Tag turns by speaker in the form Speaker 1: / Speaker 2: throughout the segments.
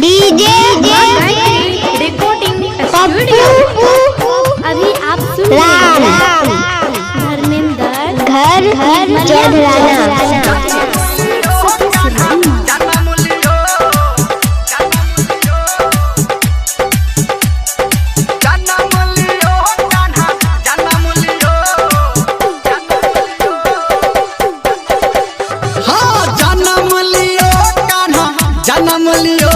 Speaker 1: DJ
Speaker 2: recording
Speaker 1: Pappu
Speaker 2: अभी आप सुन
Speaker 1: राम
Speaker 2: धर्मेंद्र
Speaker 1: घर चौधराना
Speaker 3: जन्म लियो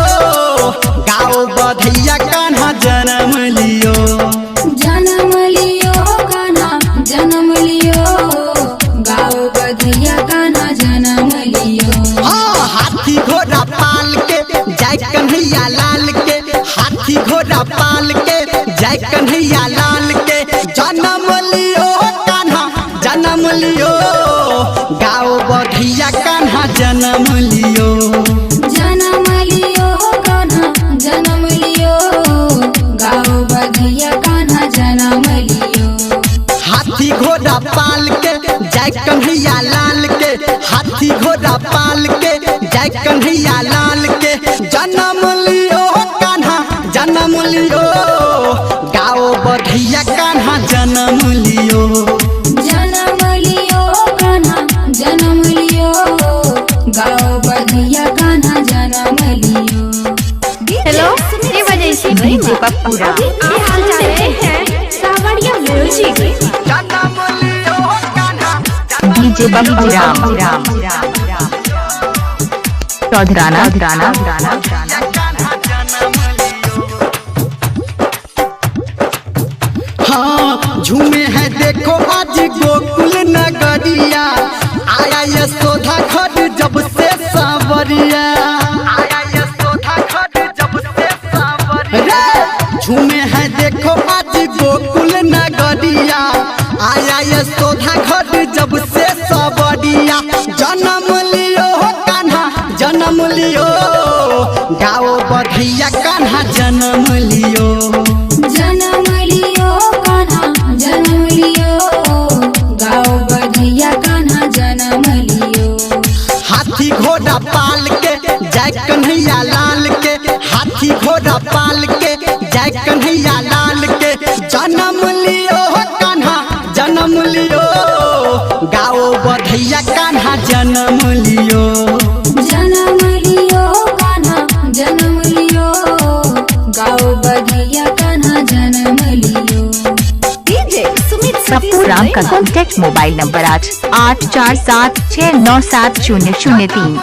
Speaker 3: गाओ बधैया कान्हा जन्म लियो
Speaker 4: जन्म लियो कान्हा जन्म लियो गाओ बधैया कान्हा जन्म लियो।
Speaker 3: हाँ हाथी घोड़ा पाल के जय कन्हैया लाल के हाथी घोड़ा पाल के जय कन्हैया लाल के जन्म लियो कान्हा जन्म लियो गाओ बधैया कान्हा जन्म लियो
Speaker 4: जन्म लियो कान्हा जन्म लियो गाओ बधैया कान्हा जन्म लियो।
Speaker 3: हाथी घोड़ा पाल के जय कन्हैया लाल के हाथी घोड़ा पाल के जय कन्हैया लाल के जन्म लियो कान्हा जन्म लियो गाओ बधैया कान्हा जन्म लियो
Speaker 4: जन्म लियो कान्हा जन्म लियो गाओ बधैया कान्हा जन्म लियो।
Speaker 2: हेलो ये बजे छी
Speaker 5: डीजे पप्पू राम
Speaker 2: ये हाल चाल है सावरिया म्यूजिक
Speaker 3: जन्म लियो कान्हा
Speaker 5: डीजे पप्पू राम चौधराना
Speaker 3: हाँ झूमे है देखो आज गोकुल नगरिया आया यशोदा घर जब से सावरिया आया यशोदा घर जब से सावरिया झूमे है देखो आज गोकुल नगरिया आया यशोदा घर जब से सावरिया जन्म लियो कान्हा जन्म लियो गाओ बधैया कान्हा जन्म लियो
Speaker 4: जन्म लियो कान्हा जन्म लियो गाओ बधैया कान्हा जन्म लियो।
Speaker 3: हाथी घोड़ा पाल के जय कन्हैया लाल के हाथी घोड़ा पाल के जय कन्हैया लाल के जन्म लियो कान्हा जन्म लियो गाओ बधैया कान्हा जन्म लियो
Speaker 4: जन्म लियो कान्हा जन्म लियो गाओ बधैया कान्हा जन्म लियो।
Speaker 2: डीजे सुमित
Speaker 5: पप्पू राम का कॉन्टैक्ट मोबाइल नंबर 8447697003।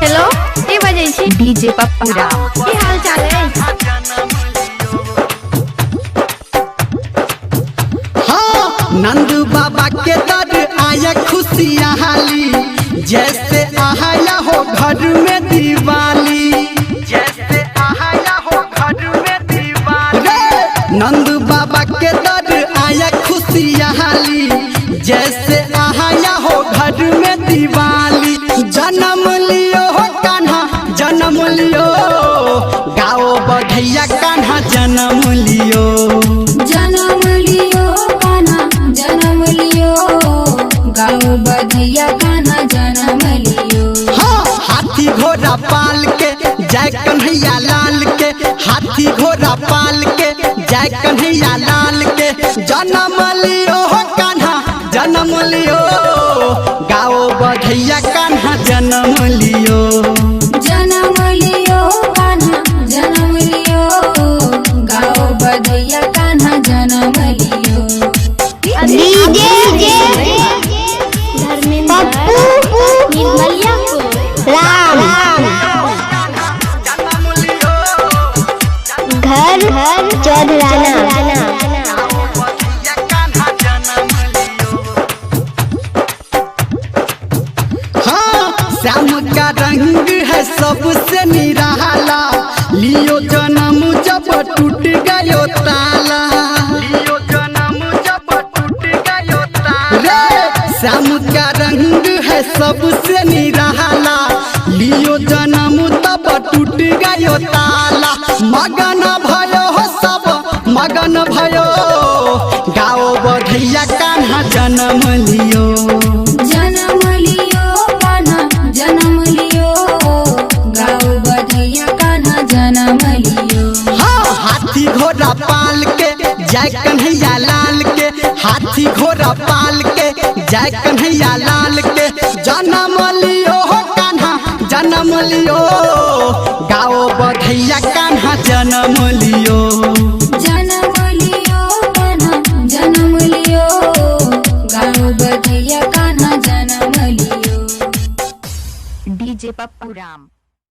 Speaker 2: हेलो ये बजे छी
Speaker 5: डीजे पप्पू राम
Speaker 2: ये हाल चाल है
Speaker 3: हाँ नंदू बाबा के दर आया खुशियाँ हाली जैसे आया हो घर में दिवाली जैसे आया हो घर में दिवाली नंदू बाबा के दर आया खुशियाँ हाली जैसे आया हो घर में दिवाली जन्म लियो कान्हा जन्म लियो गाओ बधैया कान्हा जन्म लियो
Speaker 4: जन्म लियो कान्हा जन्म लियो गाओ बधैया कान्हा जन्म लियो।
Speaker 3: हाँ हाथी घोड़ा पाल के जय कन्हैया लाल के हाथी घोड़ा पाल के जय कन्हैया लाल के जन्म लियो कान्हा जन्म लियो गाओ बधैया कान्हा जन्म लियो
Speaker 4: जन्म लियो कान्हा जन्म लियो गाओ बधैया कान्हा जन्म लियो।
Speaker 1: डीजे
Speaker 2: धर्मेंद्र निर्मलिया
Speaker 1: राम घर चौधराना
Speaker 3: हाँ श्याम का रंग है सबसे निराला लियो जन्म जब टूट गयो ताला लियो जन्म जब टूट गयो ताला श्याम का रंग है सबसे निराला लियो जन्म तब टूट गयो ताला मगन भयो हो सब मगन भयो गाओ बधैया कान्हा जन्म लियो
Speaker 4: जन्म लियो कान्हा
Speaker 3: घोड़ा पाल के जय कन्हैया लाल के, हाथी घोड़ा पाल के जय कन्हैया लाल के। जन्म लियो हो कान्हा जन्म लियो, गाओ बधैया कान्हा जन्म लियो।
Speaker 4: जन्म लियो कान्हा जन्म लियो, गाओ बधैया कान्हा जन्म लियो।
Speaker 5: डीजे पप्पू राम।